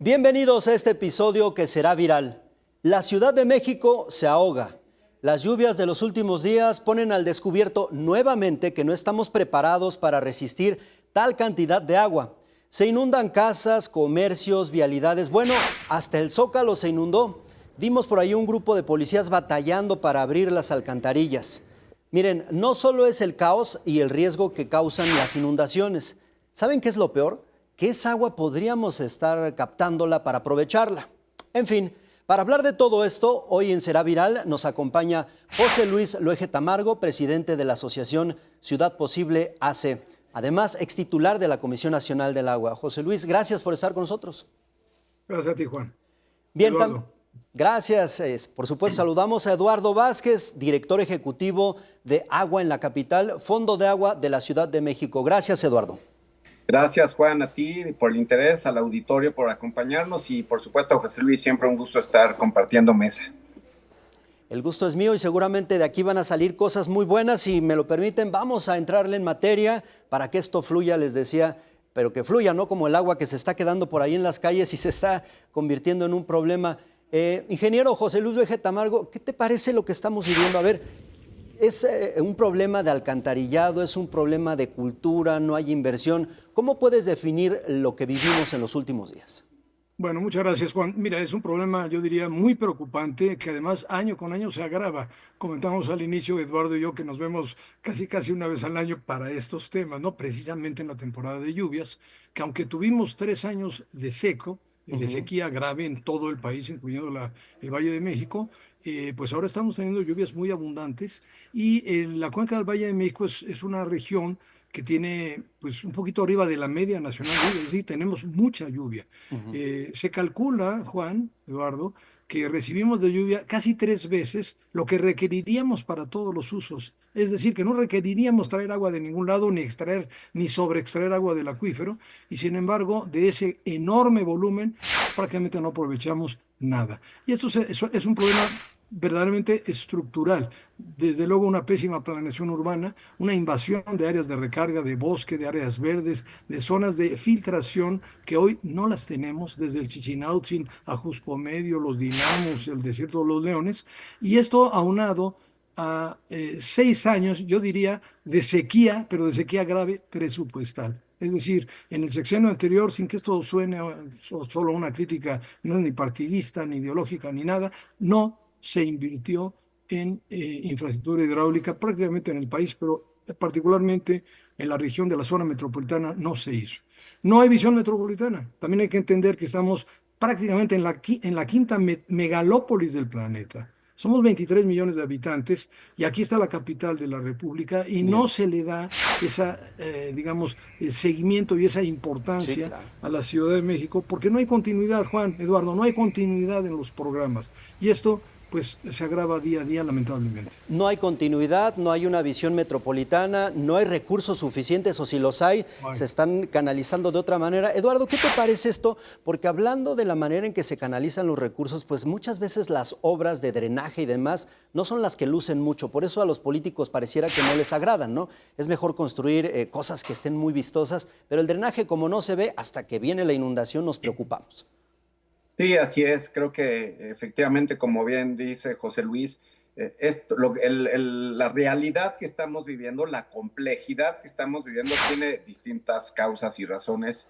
Bienvenidos a este episodio que será viral. La Ciudad de México se ahoga. Las lluvias de los últimos días ponen al descubierto nuevamente que no estamos preparados para resistir tal cantidad de agua. Se inundan casas, comercios, vialidades. Bueno, hasta el Zócalo se inundó. Vimos por ahí un grupo de policías batallando para abrir las alcantarillas. Miren, no solo es el caos y el riesgo que causan las inundaciones. ¿Saben qué es lo peor? Que esa agua podríamos estar captándola para aprovecharla. En fin, para hablar de todo esto, hoy en Será Viral nos acompaña José Luis Loeje Tamargo, presidente de la Asociación Ciudad Posible AC, además extitular de la Comisión Nacional del Agua. José Luis, gracias por estar con nosotros. Gracias a ti, Juan. Bien, gracias. Por supuesto, saludamos a Eduardo Vázquez, director ejecutivo de Agua en la Capital, Fondo de Agua de la Ciudad de México. Gracias, Eduardo. Gracias, Juan, a ti por el interés, al auditorio por acompañarnos y, por supuesto, a José Luis, siempre un gusto estar compartiendo mesa. El gusto es mío y seguramente de aquí van a salir cosas muy buenas. Si me lo permiten, vamos a entrarle en materia para que esto fluya, les decía, pero que fluya, no como el agua que se está quedando por ahí en las calles y se está convirtiendo en un problema. Ingeniero José Luis Loeje Tamargo, ¿qué te parece lo que estamos viviendo? A ver, es un problema de alcantarillado, es un problema de cultura, no hay inversión. ¿Cómo puedes definir lo que vivimos en los últimos días? Bueno, muchas gracias, Juan. Mira, es un problema, yo diría, muy preocupante, que además año con año se agrava. Comentamos al inicio, Eduardo y yo, que nos vemos casi una vez al año para estos temas, ¿no? Precisamente en la temporada de lluvias, que aunque tuvimos 3 años de de sequía grave en todo el país, incluyendo el Valle de México, pues ahora estamos teniendo lluvias muy abundantes y la cuenca del Valle de México es una región que tiene pues un poquito arriba de la media nacional, es decir, tenemos mucha lluvia. Se calcula, Juan, Eduardo, que recibimos de lluvia casi 3 veces lo que requeriríamos para todos los usos. Es decir, que no requeriríamos traer agua de ningún lado, ni extraer, ni sobreextraer agua del acuífero, y sin embargo, de ese enorme volumen, prácticamente no aprovechamos nada. Y esto es un problema verdaderamente estructural. Desde luego una pésima planeación urbana, una invasión de áreas de recarga, de bosque, de áreas verdes, de zonas de filtración que hoy no las tenemos, desde el Chichinautzin a Jusco Medio, los Dinamos, el Desierto de los Leones, y esto aunado a 6 años, yo diría, de sequía, pero de sequía grave presupuestal. Es decir, en el sexenio anterior, sin que esto suene solo una crítica, no es ni partidista, ni ideológica, ni nada, no se invirtió en infraestructura hidráulica prácticamente en el país, pero particularmente en la región de la zona metropolitana no se hizo. No hay visión metropolitana. También hay que entender que estamos prácticamente en la quinta megalópolis del planeta. Somos 23 millones de habitantes y aquí está la capital de la República y no se le da esa, digamos, seguimiento y esa importancia Sí, claro. a la Ciudad de México porque no hay continuidad, Juan, Eduardo, no hay continuidad en los programas. Y esto pues se agrava día a día, lamentablemente. No hay continuidad, no hay una visión metropolitana, no hay recursos suficientes o si los hay, se están canalizando de otra manera. Eduardo, ¿qué te parece esto? Porque hablando de la manera en que se canalizan los recursos, pues muchas veces las obras de drenaje y demás no son las que lucen mucho. Por eso a los políticos pareciera que no les agradan, ¿no? Es mejor construir cosas que estén muy vistosas, pero el drenaje como no se ve hasta que viene la inundación nos preocupamos. Sí, así es. Creo que efectivamente, como bien dice José Luis, la realidad que estamos viviendo, la complejidad que estamos viviendo tiene distintas causas y razones,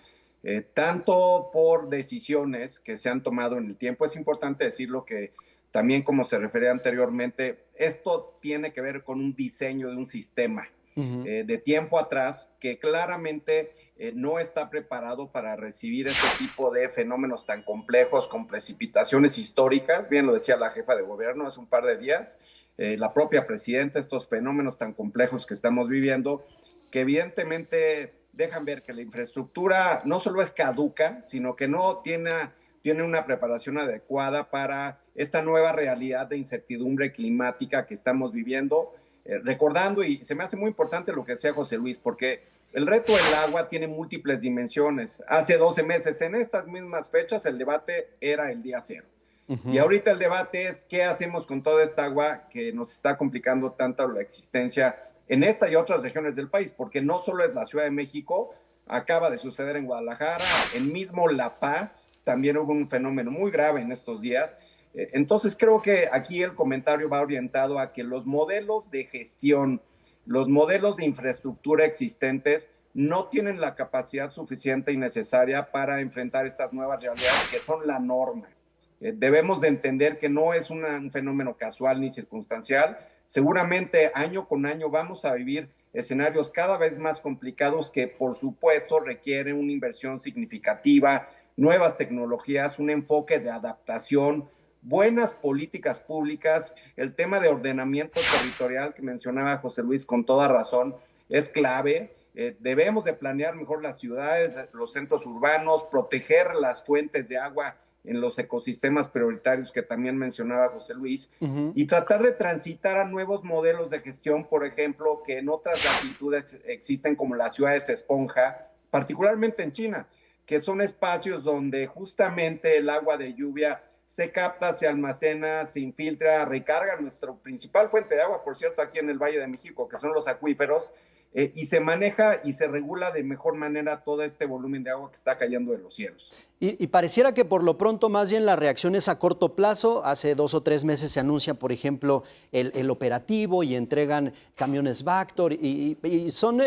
tanto por decisiones que se han tomado en el tiempo. Es importante decirlo que también, como se refería anteriormente, esto tiene que ver con un diseño de un sistema de tiempo atrás que claramente no está preparado para recibir este tipo de fenómenos tan complejos con precipitaciones históricas. Bien lo decía la jefa de gobierno hace un par de días, la propia presidenta, estos fenómenos tan complejos que estamos viviendo, que evidentemente dejan ver que la infraestructura no solo es caduca, sino que no tiene una preparación adecuada para esta nueva realidad de incertidumbre climática que estamos viviendo. Recordando, y se me hace muy importante lo que decía José Luis, porque el reto del agua tiene múltiples dimensiones. Hace 12 meses, en estas mismas fechas, el debate era el día cero. Y ahorita el debate es qué hacemos con toda esta agua que nos está complicando tanto la existencia en esta y otras regiones del país, porque no solo es la Ciudad de México, acaba de suceder en Guadalajara, en mismo La Paz, también hubo un fenómeno muy grave en estos días. Entonces creo que aquí el comentario va orientado a que los modelos de gestión, los modelos de infraestructura existentes no tienen la capacidad suficiente y necesaria para enfrentar estas nuevas realidades que son la norma. Debemos de entender que no es un fenómeno casual ni circunstancial. Seguramente año con año vamos a vivir escenarios cada vez más complicados que por supuesto requieren una inversión significativa, nuevas tecnologías, un enfoque de adaptación, buenas políticas públicas. El tema de ordenamiento territorial que mencionaba José Luis con toda razón es clave. Debemos de planear mejor las ciudades, los centros urbanos, proteger las fuentes de agua en los ecosistemas prioritarios que también mencionaba José Luis, y tratar de transitar a nuevos modelos de gestión, por ejemplo, que en otras latitudes existen como las ciudades esponja, particularmente en China, que son espacios donde justamente el agua de lluvia se capta, se almacena, se infiltra, recarga nuestra principal fuente de agua, por cierto, aquí en el Valle de México, que son los acuíferos, y se maneja y se regula de mejor manera todo este volumen de agua que está cayendo de los cielos. Y pareciera que por lo pronto más bien la reacción es a corto plazo. Hace 2 o 3 meses se anuncia, por ejemplo, el operativo y entregan camiones Vactor y son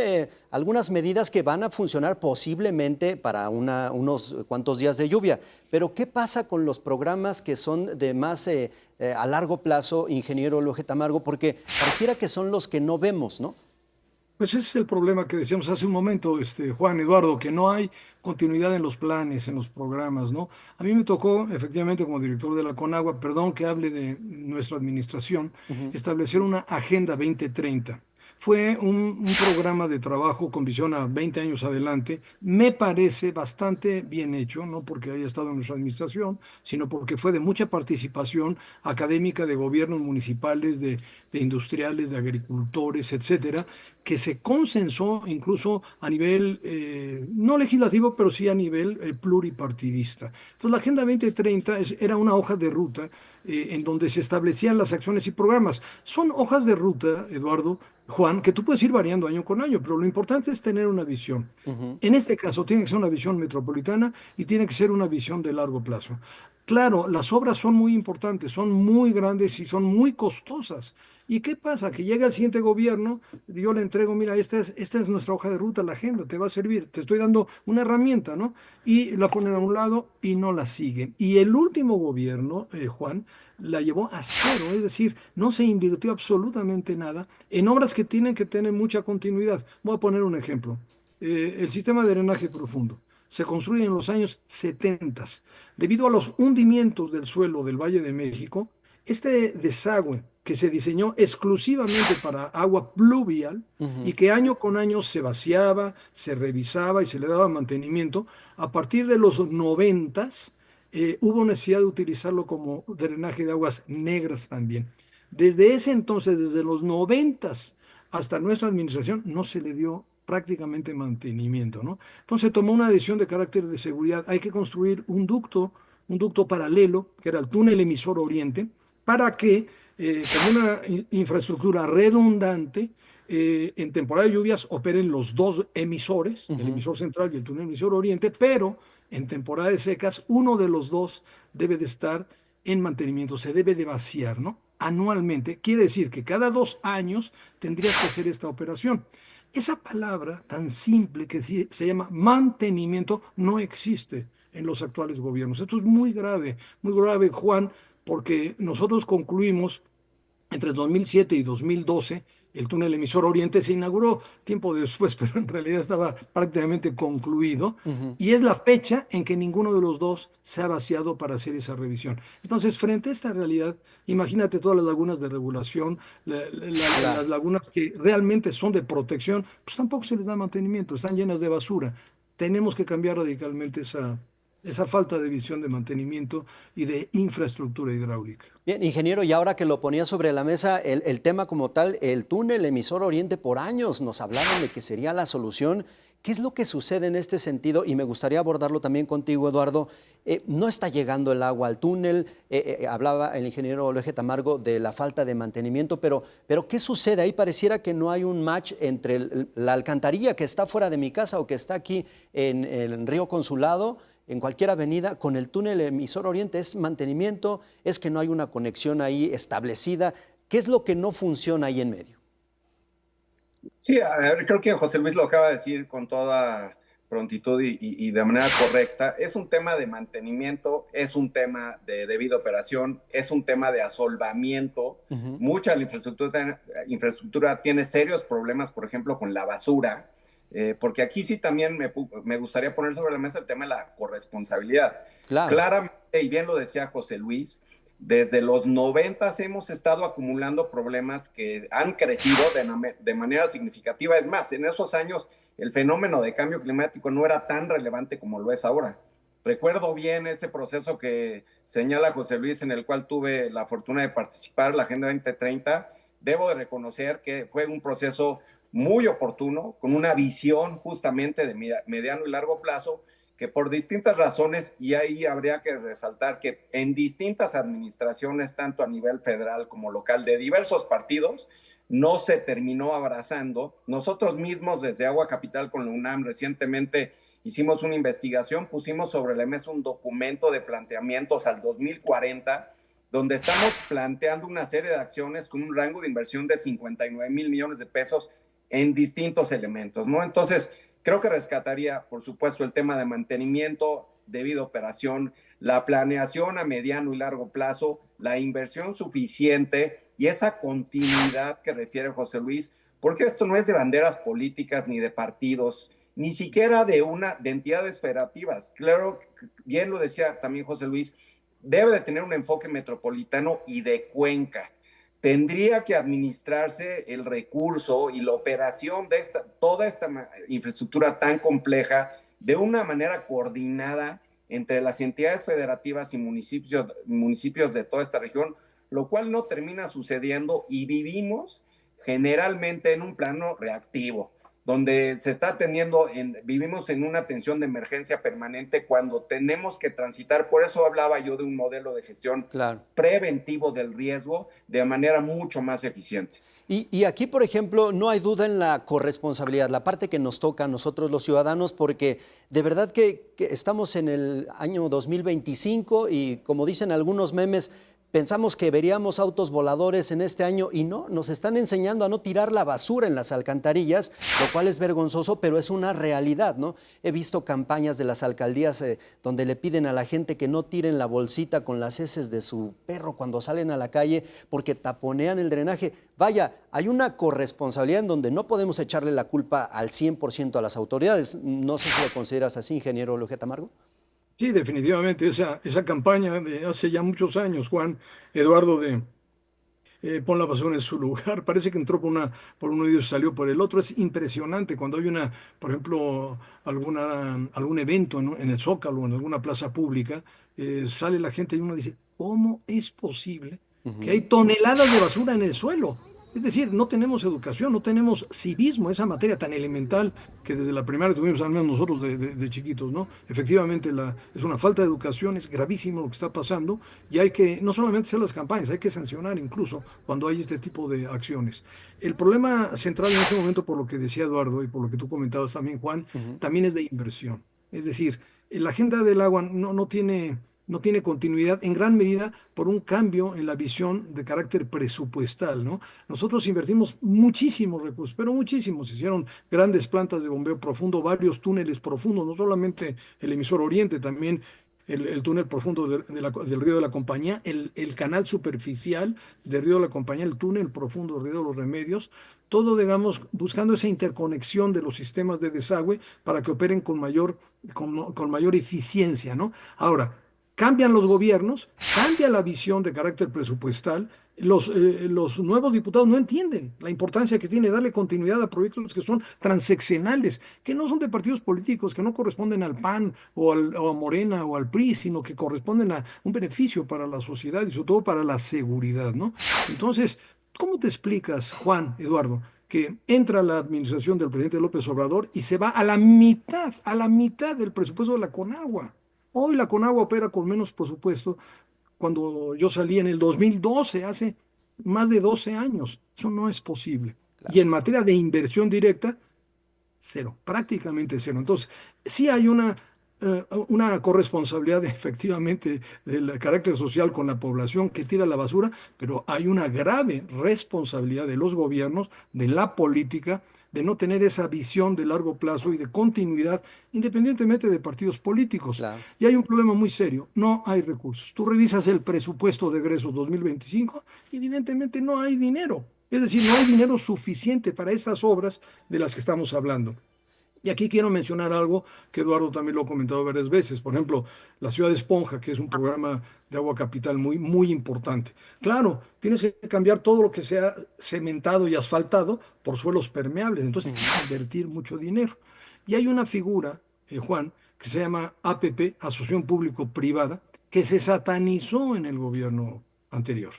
algunas medidas que van a funcionar posiblemente para unos cuantos días de lluvia. Pero ¿qué pasa con los programas que son de más a largo plazo, ingeniero Eloy Tamargo? Porque pareciera que son los que no vemos, ¿no? Pues ese es el problema que decíamos hace un momento, Juan Eduardo, que no hay continuidad en los planes, en los programas, ¿no? A mí me tocó, efectivamente, como director de la Conagua, perdón que hable de nuestra administración, establecer una Agenda 2030. Fue un programa de trabajo con visión a 20 años adelante. Me parece bastante bien hecho, no porque haya estado en nuestra administración, sino porque fue de mucha participación académica de gobiernos municipales, de industriales, de agricultores, etcétera, que se consensó incluso a nivel, no legislativo, pero sí a nivel pluripartidista. Entonces, la Agenda 2030 era una hoja de ruta en donde se establecían las acciones y programas. Son hojas de ruta, Eduardo, Juan, que tú puedes ir variando año con año, pero lo importante es tener una visión. En este caso, tiene que ser una visión metropolitana y tiene que ser una visión de largo plazo. Claro, las obras son muy importantes, son muy grandes y son muy costosas. ¿Y qué pasa? Que llega el siguiente gobierno, yo le entrego, mira, esta es nuestra hoja de ruta, la agenda, te va a servir, te estoy dando una herramienta, ¿no? Y la ponen a un lado y no la siguen. Y el último gobierno, Juan, la llevó a cero, es decir, no se invirtió absolutamente nada en obras que tienen que tener mucha continuidad. Voy a poner un ejemplo. El sistema de drenaje profundo se construye en los años 70. Debido a los hundimientos del suelo del Valle de México, este desagüe que se diseñó exclusivamente para agua pluvial y que año con año se vaciaba, se revisaba y se le daba mantenimiento, a partir de los 90 hubo necesidad de utilizarlo como drenaje de aguas negras también. Desde ese entonces, desde los 90 hasta nuestra administración, no se le dio prácticamente mantenimiento, ¿no? Entonces tomó una decisión de carácter de seguridad. Hay que construir un ducto paralelo, que era el túnel emisor oriente, para que, como una infraestructura redundante, en temporada de lluvias operen los dos emisores, el emisor central y el túnel emisor oriente, pero en temporada de secas, uno de los dos debe de estar en mantenimiento, se debe de vaciar, ¿no? Anualmente. Quiere decir que cada 2 años tendrías que hacer esta operación. Esa palabra tan simple que se llama mantenimiento no existe en los actuales gobiernos. Esto es muy grave, Juan, porque nosotros concluimos entre 2007 y 2012, el túnel emisor Oriente se inauguró tiempo después, pero en realidad estaba prácticamente concluido, y es la fecha en que ninguno de los dos se ha vaciado para hacer esa revisión. Entonces, frente a esta realidad, imagínate todas las lagunas de regulación, las lagunas que realmente son de protección, pues tampoco se les da mantenimiento, están llenas de basura. Tenemos que cambiar radicalmente esa falta de visión de mantenimiento y de infraestructura hidráulica. Bien, ingeniero, y ahora que lo ponía sobre la mesa, el tema como tal, el túnel emisor Oriente, por años nos hablaban de que sería la solución. ¿Qué es lo que sucede en este sentido? Y me gustaría abordarlo también contigo, Eduardo. No está llegando el agua al túnel, hablaba el ingeniero Oleje Tamargo de la falta de mantenimiento, pero ¿qué sucede? Ahí pareciera que no hay un match entre la alcantarilla que está fuera de mi casa o que está aquí en el Río Consulado, en cualquier avenida, con el túnel emisor Oriente. ¿Es mantenimiento? ¿Es que no hay una conexión ahí establecida? ¿Qué es lo que no funciona ahí en medio? Sí, a ver, creo que José Luis lo acaba de decir con toda prontitud y de manera correcta. Es un tema de mantenimiento, es un tema de debida operación, es un tema de asolvamiento. Ujú. Mucha de la infraestructura tiene serios problemas, por ejemplo, con la basura, porque aquí sí también me gustaría poner sobre la mesa el tema de la corresponsabilidad. Claro. Claramente, y bien lo decía José Luis, desde los 90 hemos estado acumulando problemas que han crecido de manera significativa. Es más, en esos años el fenómeno de cambio climático no era tan relevante como lo es ahora. Recuerdo bien ese proceso que señala José Luis, en el cual tuve la fortuna de participar, la Agenda 2030. Debo de reconocer que fue un proceso muy oportuno, con una visión justamente de mediano y largo plazo, que por distintas razones, y ahí habría que resaltar que en distintas administraciones, tanto a nivel federal como local, de diversos partidos, no se terminó abrazando. Nosotros mismos desde Agua Capital con la UNAM recientemente hicimos una investigación, pusimos sobre la mesa un documento de planteamientos al 2040, donde estamos planteando una serie de acciones con un rango de inversión de 59,000 millones de pesos en distintos elementos, ¿no? Entonces, creo que rescataría, por supuesto, el tema de mantenimiento, debida operación, la planeación a mediano y largo plazo, la inversión suficiente y esa continuidad que refiere José Luis, porque esto no es de banderas políticas ni de partidos, ni siquiera de entidades federativas. Claro, bien lo decía también José Luis, debe de tener un enfoque metropolitano y de cuenca. Tendría que administrarse el recurso y la operación de toda esta infraestructura tan compleja de una manera coordinada entre las entidades federativas y municipios de toda esta región, lo cual no termina sucediendo y vivimos generalmente en un plano reactivo, donde se está atendiendo, vivimos en una atención de emergencia permanente cuando tenemos que transitar. Por eso hablaba yo de un modelo de gestión Claro. preventivo del riesgo de manera mucho más eficiente. Y aquí, por ejemplo, no hay duda en la corresponsabilidad, la parte que nos toca a nosotros los ciudadanos, porque de verdad que estamos en el año 2025 y como dicen algunos memes, pensamos que veríamos autos voladores en este año y no, nos están enseñando a no tirar la basura en las alcantarillas, lo cual es vergonzoso, pero es una realidad, ¿no? He visto campañas de las alcaldías donde le piden a la gente que no tiren la bolsita con las heces de su perro cuando salen a la calle porque taponean el drenaje. Vaya, hay una corresponsabilidad en donde no podemos echarle la culpa al 100% a las autoridades. No sé si lo consideras así, ingeniero Oleje Tamargo. Sí, definitivamente, esa campaña de hace ya muchos años, Juan Eduardo, de pon la basura en su lugar, parece que entró por un oído y salió por el otro. Es impresionante cuando hay por ejemplo, algún evento en el Zócalo o en alguna plaza pública, sale la gente y uno dice, ¿cómo es posible que hay toneladas de basura en el suelo? Es decir, no tenemos educación, no tenemos civismo, esa materia tan elemental que desde la primaria tuvimos, al menos nosotros de chiquitos, ¿no? Efectivamente, es una falta de educación, es gravísimo lo que está pasando y hay que no solamente hacer las campañas, hay que sancionar incluso cuando hay este tipo de acciones. El problema central en este momento, por lo que decía Eduardo y por lo que tú comentabas también, Juan, Ujú. también es de inversión. Es decir, la agenda del agua no tiene continuidad en gran medida por un cambio en la visión de carácter presupuestal, ¿no? Nosotros invertimos muchísimos recursos, pero muchísimos. Se hicieron grandes plantas de bombeo profundo, varios túneles profundos, no solamente el emisor Oriente, también el túnel profundo del río de la Compañía, el canal superficial del río de la Compañía, el túnel profundo del río de los Remedios, todo, digamos, buscando esa interconexión de los sistemas de desagüe para que operen con mayor eficiencia, ¿no? Ahora, cambian los gobiernos, cambia la visión de carácter presupuestal. Los nuevos diputados no entienden la importancia que tiene darle continuidad a proyectos que son transeccionales, que no son de partidos políticos, que no corresponden al PAN o a Morena o al PRI, sino que corresponden a un beneficio para la sociedad y sobre todo para la seguridad, ¿no? Entonces, ¿cómo te explicas, Juan, Eduardo, que entra la administración del presidente López Obrador y se va a la mitad del presupuesto de la Conagua? Hoy la Conagua opera con menos presupuesto cuando yo salí en el 2012, hace más de 12 años. Eso no es posible. Y en materia de inversión directa, cero, prácticamente cero. Entonces, sí hay una corresponsabilidad efectivamente del carácter social con la población que tira la basura, pero hay una grave responsabilidad de los gobiernos, de la política, de no tener esa visión de largo plazo y de continuidad, independientemente de partidos políticos. Claro. Y hay un problema muy serio, no hay recursos. Tú revisas el presupuesto de egresos 2025, evidentemente no hay dinero. Es decir, no hay dinero suficiente para estas obras de las que estamos hablando. Y aquí quiero mencionar algo que Eduardo también lo ha comentado varias veces. Por ejemplo, la Ciudad de Esponja, que es un programa de agua capital muy, muy importante. Claro, tienes que cambiar todo lo que sea cementado y asfaltado por suelos permeables. Entonces tienes que invertir mucho dinero. Y hay una figura, Juan, que se llama APP, Asociación Público-Privada, que se satanizó en el gobierno anterior,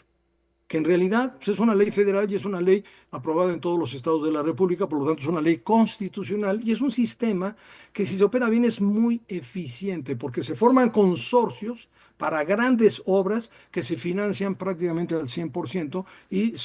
que en realidad pues, es una ley federal y es una ley aprobada en todos los estados de la República, por lo tanto es una ley constitucional y es un sistema que si se opera bien es muy eficiente porque se forman consorcios para grandes obras que se financian prácticamente al 100% y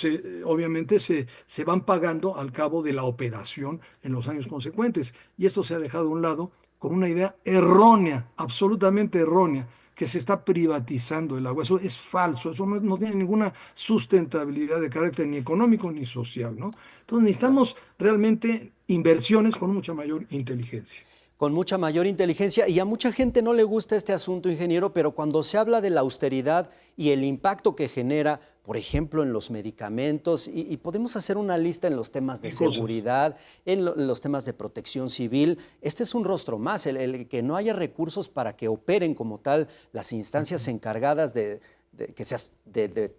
obviamente se van pagando al cabo de la operación en los años consecuentes. Y esto se ha dejado a un lado con una idea errónea, absolutamente errónea, que se está privatizando el agua. Eso es falso, eso no tiene ninguna sustentabilidad de carácter ni económico ni social, ¿no? Entonces necesitamos realmente inversiones con mucha mayor inteligencia. Con mucha mayor inteligencia, y a mucha gente no le gusta este asunto, ingeniero, pero cuando se habla de la austeridad y el impacto que genera, por ejemplo, en los medicamentos, y podemos hacer una lista en los temas de seguridad, en los temas de protección civil, este es un rostro más, el que no haya recursos para que operen como tal las instancias encargadas de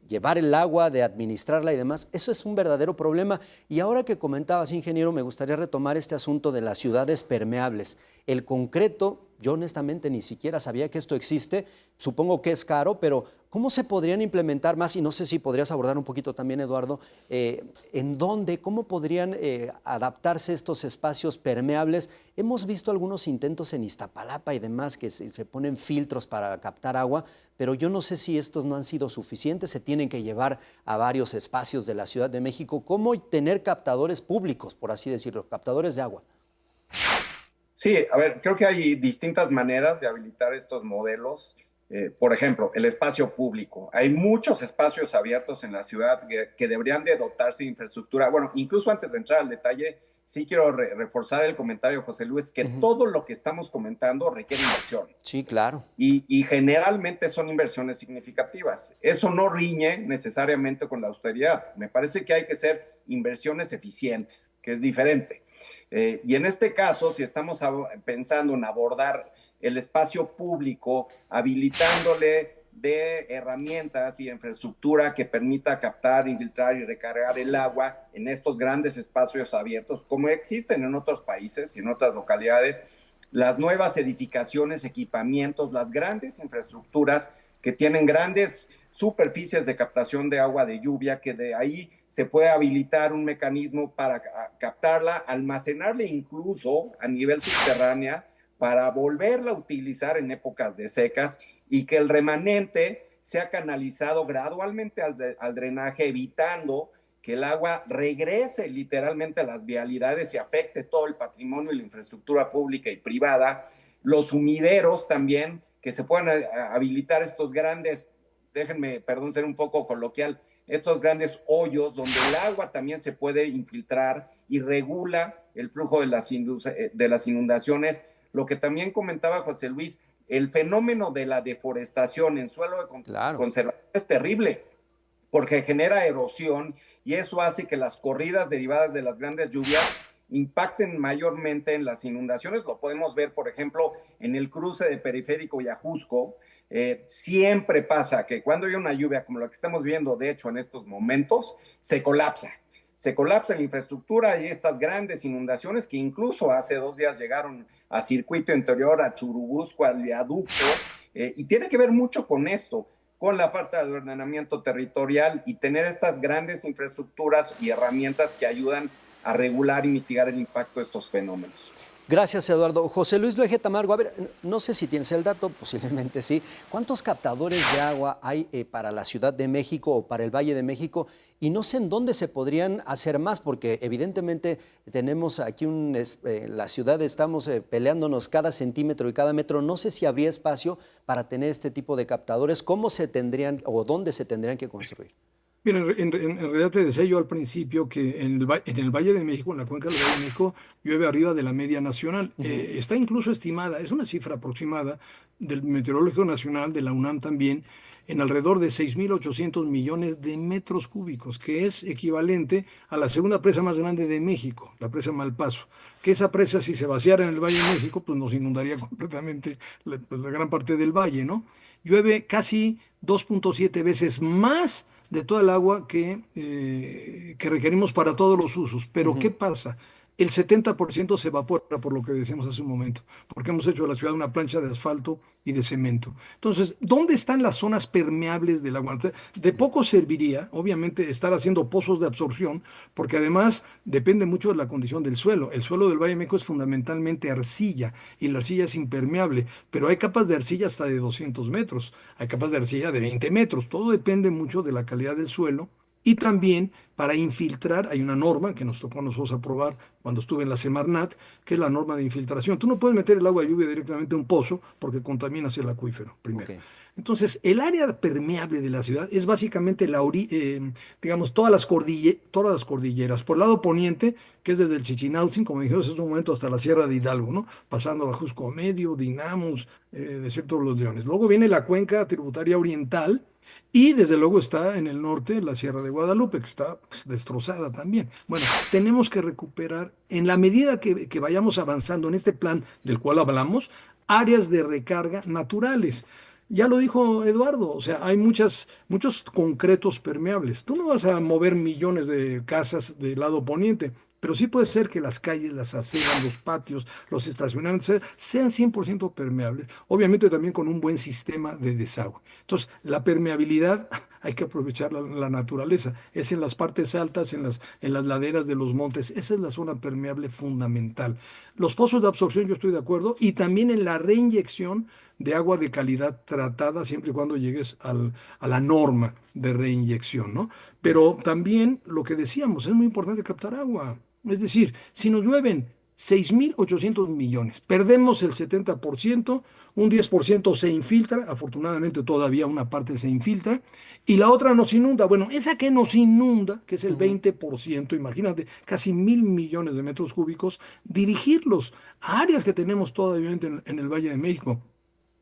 llevar el agua, de administrarla y demás. Eso es un verdadero problema. Y ahora que comentabas, ingeniero, me gustaría retomar este asunto de las ciudades permeables. El concreto, yo honestamente ni siquiera sabía que esto existe, supongo que es caro, pero ¿cómo se podrían implementar más? Y no sé si podrías abordar un poquito también, Eduardo, ¿en dónde, cómo podrían adaptarse estos espacios permeables? Hemos visto algunos intentos en Iztapalapa y demás que se ponen filtros para captar agua, pero yo no sé si estos no han sido suficientes, se tienen que llevar a varios espacios de la Ciudad de México. ¿Cómo tener captadores públicos, por así decirlo, captadores de agua? Sí, a ver, creo que hay distintas maneras de habilitar estos modelos. Por ejemplo, el espacio público. Hay muchos espacios abiertos en la ciudad que deberían de dotarse de infraestructura. Bueno, incluso antes de entrar al detalle, sí quiero reforzar el comentario de José Luis, que todo lo que estamos comentando requiere inversión. Sí, claro. Y generalmente son inversiones significativas. Eso no riñe necesariamente con la austeridad. Me parece que hay que hacer inversiones eficientes, que es diferente. Y en este caso, si estamos pensando en abordar el espacio público, habilitándole de herramientas y infraestructura que permita captar, infiltrar y recargar el agua en estos grandes espacios abiertos, como existen en otros países y en otras localidades, las nuevas edificaciones, equipamientos, las grandes infraestructuras que tienen grandes superficies de captación de agua de lluvia, que de ahí se puede habilitar un mecanismo para captarla, almacenarla incluso a nivel subterránea, para volverla a utilizar en épocas de secas y que el remanente sea canalizado gradualmente al drenaje, evitando que el agua regrese literalmente a las vialidades y afecte todo el patrimonio y la infraestructura pública y privada. Los sumideros también, que se puedan habilitar estos grandes, déjenme, perdón, ser un poco coloquial, estos grandes hoyos donde el agua también se puede infiltrar y regula el flujo de las inundaciones. Lo que también comentaba José Luis, el fenómeno de la deforestación en suelo de conservación es terrible porque genera erosión y eso hace que las corridas derivadas de las grandes lluvias impacten mayormente en las inundaciones. Lo podemos ver, por ejemplo, en el cruce de Periférico y Ajusco, Siempre pasa que cuando hay una lluvia como la que estamos viendo, de hecho, en estos momentos, se colapsa. Se colapsa la infraestructura y estas grandes inundaciones que incluso hace 2 días llegaron a Circuito Interior, a Churubusco, al viaducto, y tiene que ver mucho con esto, con la falta de ordenamiento territorial y tener estas grandes infraestructuras y herramientas que ayudan a regular y mitigar el impacto de estos fenómenos. Gracias, Eduardo. José Luis Luege Tamargo, a ver, no sé si tienes el dato, posiblemente sí. ¿Cuántos captadores de agua hay para la Ciudad de México o para el Valle de México? Y no sé en dónde se podrían hacer más, porque evidentemente tenemos aquí la ciudad estamos peleándonos cada centímetro y cada metro. No sé si habría espacio para tener este tipo de captadores. ¿Cómo se tendrían o dónde se tendrían que construir? Mira, en realidad te decía yo al principio que en el Valle de México, en la cuenca del Valle de México, llueve arriba de la media nacional. Está incluso estimada, es una cifra aproximada del Meteorológico Nacional, de la UNAM también, en alrededor de 6.800 millones de metros cúbicos, que es equivalente a la segunda presa más grande de México, la presa Malpaso. Que esa presa, si se vaciara en el Valle de México, pues nos inundaría completamente la gran parte del valle, ¿no? Llueve casi 2.7 veces más de toda el agua que requerimos para todos los usos. Pero ¿qué pasa? El 70% se evapora, por lo que decíamos hace un momento, porque hemos hecho de la ciudad una plancha de asfalto y de cemento. Entonces, ¿dónde están las zonas permeables del agua? De poco serviría, obviamente, estar haciendo pozos de absorción, porque además depende mucho de la condición del suelo. El suelo del Valle de México es fundamentalmente arcilla, y la arcilla es impermeable, pero hay capas de arcilla hasta de 200 metros, hay capas de arcilla de 20 metros. Todo depende mucho de la calidad del suelo. Y también para infiltrar, hay una norma que nos tocó a nosotros aprobar cuando estuve en la Semarnat, que es la norma de infiltración. Tú no puedes meter el agua de lluvia directamente a un pozo porque contaminas el acuífero, primero. Ok. Entonces, el área permeable de la ciudad es básicamente digamos, todas las cordilleras. Por el lado poniente, que es desde el Chichinautzin, como dijimos en un momento, hasta la Sierra de Hidalgo, ¿no? Pasando a Jusco Medio, Dinamos, Desierto de los Leones. Luego viene la cuenca tributaria oriental, y desde luego está en el norte la Sierra de Guadalupe, que está pues, destrozada también. Bueno, tenemos que recuperar, en la medida que vayamos avanzando en este plan del cual hablamos, áreas de recarga naturales. Ya lo dijo Eduardo, o sea, hay muchos concretos permeables. Tú no vas a mover millones de casas del lado poniente, pero sí puede ser que las calles, las aceras, los patios, los estacionamientos sean 100% permeables, obviamente también con un buen sistema de desagüe. Entonces, la permeabilidad hay que aprovechar la naturaleza. Es en las partes altas, en las laderas de los montes. Esa es la zona permeable fundamental. Los pozos de absorción, yo estoy de acuerdo, y también en la reinyección de agua de calidad tratada, siempre y cuando llegues a la norma de reinyección, ¿no? Pero también lo que decíamos, es muy importante captar agua. Es decir, si nos llueven 6.800 millones, perdemos el 70%, un 10% se infiltra, afortunadamente todavía una parte se infiltra, y la otra nos inunda. Bueno, esa que nos inunda, que es el 20%, imagínate, casi 1.000 millones de metros cúbicos, dirigirlos a áreas que tenemos todavía en el Valle de México.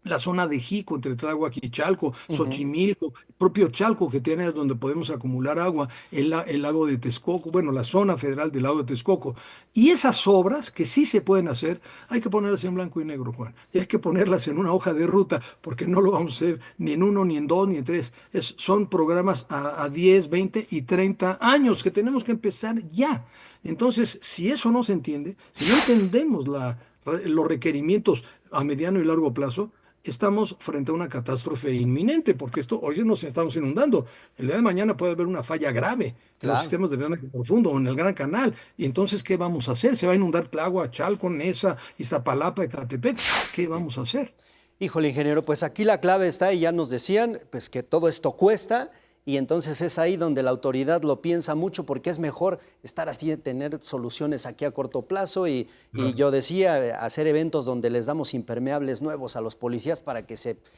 La zona de Jico, entre Tláhuac y Chalco, Ujú. Xochimilco, propio Chalco, que tiene donde podemos acumular agua, el lago de Texcoco, bueno, la zona federal del lago de Texcoco. Y esas obras que sí se pueden hacer, hay que ponerlas en blanco y negro, Juan. Y hay que ponerlas en una hoja de ruta, porque no lo vamos a hacer ni en uno, ni en dos, ni en tres. Son programas a 10, 20 y 30 años que tenemos que empezar ya. Entonces, si eso no se entiende, si no entendemos los requerimientos a mediano y largo plazo, estamos frente a una catástrofe inminente, porque hoy nos estamos inundando. El día de mañana puede haber una falla grave en los Claro. sistemas de drenaje profundo o en el Gran Canal. Y entonces, ¿qué vamos a hacer? Se va a inundar Tláhuac, Chalco, Neza, Iztapalapa, Ecatepec. ¿Qué vamos a hacer? Híjole, ingeniero, pues aquí la clave está y ya nos decían pues que todo esto cuesta y entonces es ahí donde la autoridad lo piensa mucho porque es mejor estar así, tener soluciones aquí a corto plazo y yo decía, hacer eventos donde les damos impermeables nuevos a los policías para que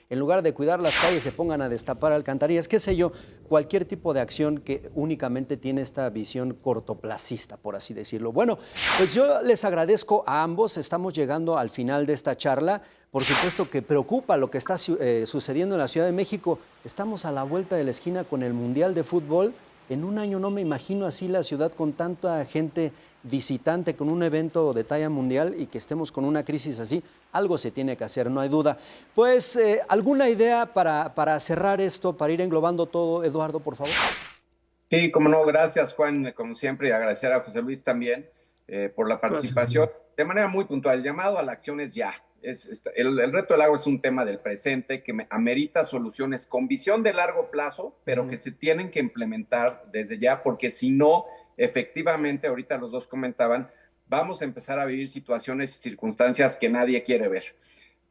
en lugar de cuidar las calles se pongan a destapar alcantarillas, qué sé yo, cualquier tipo de acción que únicamente tiene esta visión cortoplacista, por así decirlo. Bueno, pues yo les agradezco a ambos, estamos llegando al final de esta charla. Por supuesto que preocupa lo que está sucediendo en la Ciudad de México. Estamos a la vuelta de la esquina con el Mundial de Fútbol. En un año no me imagino así la ciudad con tanta gente visitante, con un evento de talla mundial y que estemos con una crisis así. Algo se tiene que hacer, no hay duda. Pues, ¿alguna idea para cerrar esto, para ir englobando todo, Eduardo, por favor? Sí, como no, gracias Juan, como siempre, y agradecer a José Luis también por la participación. Gracias. De manera muy puntual, el llamado a la acción es ya. El reto del agua es un tema del presente que amerita soluciones con visión de largo plazo, pero que se tienen que implementar desde ya, porque si no, efectivamente, ahorita los dos comentaban, vamos a empezar a vivir situaciones y circunstancias que nadie quiere ver.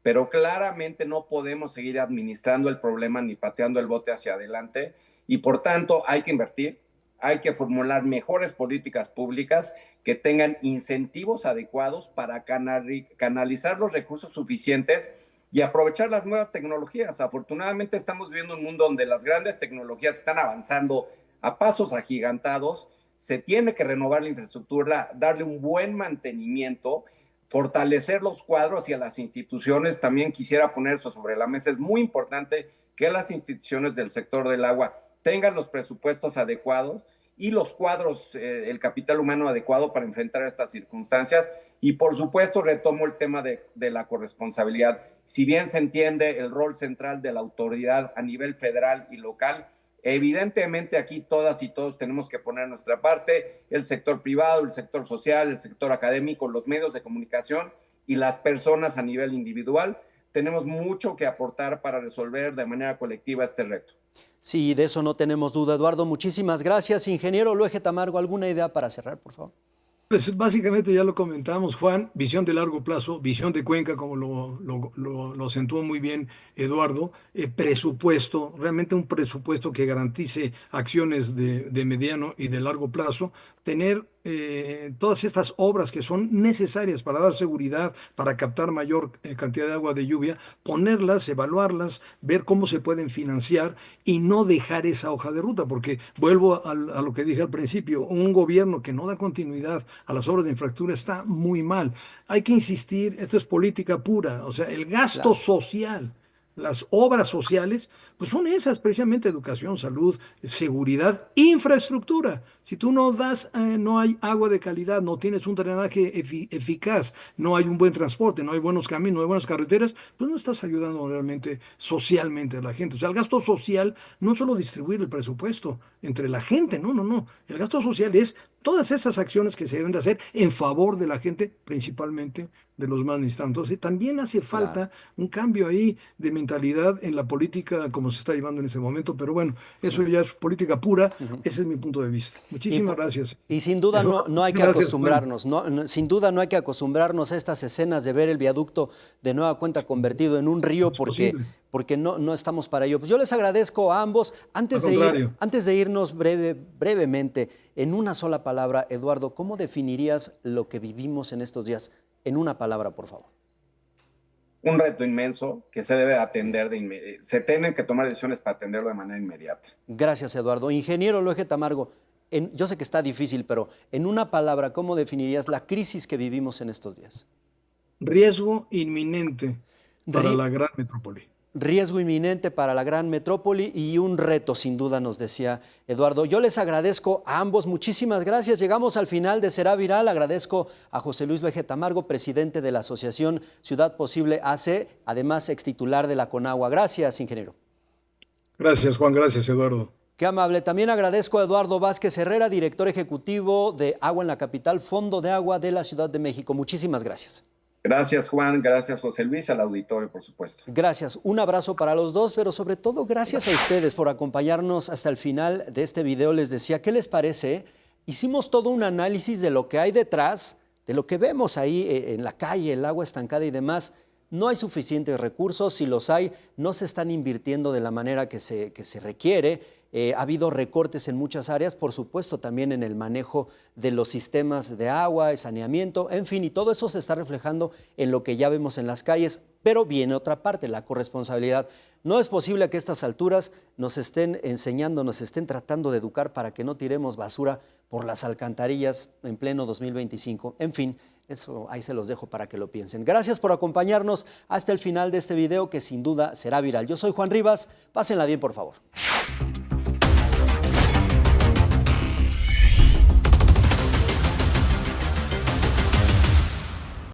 Pero claramente no podemos seguir administrando el problema ni pateando el bote hacia adelante y por tanto hay que invertir, hay que formular mejores políticas públicas que tengan incentivos adecuados para canalizar los recursos suficientes y aprovechar las nuevas tecnologías. Afortunadamente estamos viviendo un mundo donde las grandes tecnologías están avanzando a pasos agigantados. Se tiene que renovar la infraestructura, darle un buen mantenimiento, fortalecer los cuadros y a las instituciones. También quisiera poner eso sobre la mesa. Es muy importante que las instituciones del sector del agua tengan los presupuestos adecuados y los cuadros, el capital humano adecuado para enfrentar estas circunstancias. Y por supuesto retomo el tema de la corresponsabilidad. Si bien se entiende el rol central de la autoridad a nivel federal y local, evidentemente aquí todas y todos tenemos que poner nuestra parte, el sector privado, el sector social, el sector académico, los medios de comunicación y las personas a nivel individual. Tenemos mucho que aportar para resolver de manera colectiva este reto. Sí, de eso no tenemos duda, Eduardo. Muchísimas gracias. Ingeniero Loeje Tamargo, ¿alguna idea para cerrar, por favor? Pues básicamente ya lo comentamos, Juan, visión de largo plazo, visión de Cuenca, como lo acentuó muy bien Eduardo, presupuesto, realmente un presupuesto que garantice acciones de mediano y de largo plazo, tener todas estas obras que son necesarias para dar seguridad, para captar mayor cantidad de agua de lluvia, ponerlas, evaluarlas, ver cómo se pueden financiar y no dejar esa hoja de ruta, porque vuelvo a lo que dije al principio, un gobierno que no da continuidad a las obras de infraestructura está muy mal. Hay que insistir, esto es política pura, o sea, el gasto Claro. social, las obras sociales, pues son esas, precisamente educación, salud, seguridad, infraestructura. Si tú no das, no hay agua de calidad, no tienes un drenaje eficaz, no hay un buen transporte, no hay buenos caminos, no hay buenas carreteras, pues no estás ayudando realmente socialmente a la gente. O sea, el gasto social no es solo distribuir el presupuesto entre la gente, no, no, no. El gasto social es todas esas acciones que se deben de hacer en favor de la gente, principalmente de los más necesitados. Entonces, también hace falta Claro. un cambio ahí de mentalidad en la política como se está llevando en ese momento, pero bueno, eso ya es política pura, Ujú. ese es mi punto de vista. Y, Muchísimas gracias. y sin duda Eduardo, no hay que gracias, Juan. acostumbrarnos, sin duda no hay que acostumbrarnos a estas escenas de ver el viaducto de nueva cuenta convertido en un No río es posible. porque no estamos para ello. Pues yo les agradezco a ambos. Al contrario. Antes de irnos brevemente, en una sola palabra, Eduardo, ¿cómo definirías lo que vivimos en estos días? En una palabra, por favor. Un reto inmenso que se debe atender de inmediato. Se tienen que tomar decisiones para atenderlo de manera inmediata. Gracias, Eduardo. Ingeniero Loeje Tamargo, yo sé que está difícil, pero en una palabra, ¿cómo definirías la crisis que vivimos en estos días? Riesgo inminente para Ri- la gran metrópoli. Riesgo inminente para la gran metrópoli y un reto, sin duda, nos decía Eduardo. Yo les agradezco a ambos, muchísimas gracias. Llegamos al final de Será Viral. Agradezco a José Luis Loeje Tamargo, presidente de la Asociación Ciudad Posible AC, además extitular de la Conagua. Gracias, ingeniero. Gracias, Juan. Gracias, Eduardo. Qué amable. También agradezco a Eduardo Vázquez Herrera, director ejecutivo de Agua en la Capital, Fondo de Agua de la Ciudad de México. Muchísimas gracias. Gracias, Juan. Gracias, José Luis, al auditorio, por supuesto. Gracias, un abrazo para los dos, pero sobre todo gracias a ustedes por acompañarnos hasta el final de este video. Les decía, ¿qué les parece? Hicimos todo un análisis de lo que hay detrás, de lo que vemos ahí en la calle, el agua estancada y demás. No hay suficientes recursos, si los hay, no se están invirtiendo de la manera que se requiere. Ha habido recortes en muchas áreas, por supuesto también en el manejo de los sistemas de agua, de saneamiento, en fin, y todo eso se está reflejando en lo que ya vemos en las calles, pero viene otra parte, la corresponsabilidad. No es posible que a estas alturas nos estén enseñando, nos estén tratando de educar para que no tiremos basura por las alcantarillas en pleno 2025. En fin, eso ahí se los dejo para que lo piensen. Gracias por acompañarnos hasta el final de este video que sin duda será viral. Yo soy Juan Rivas, pásenla bien por favor.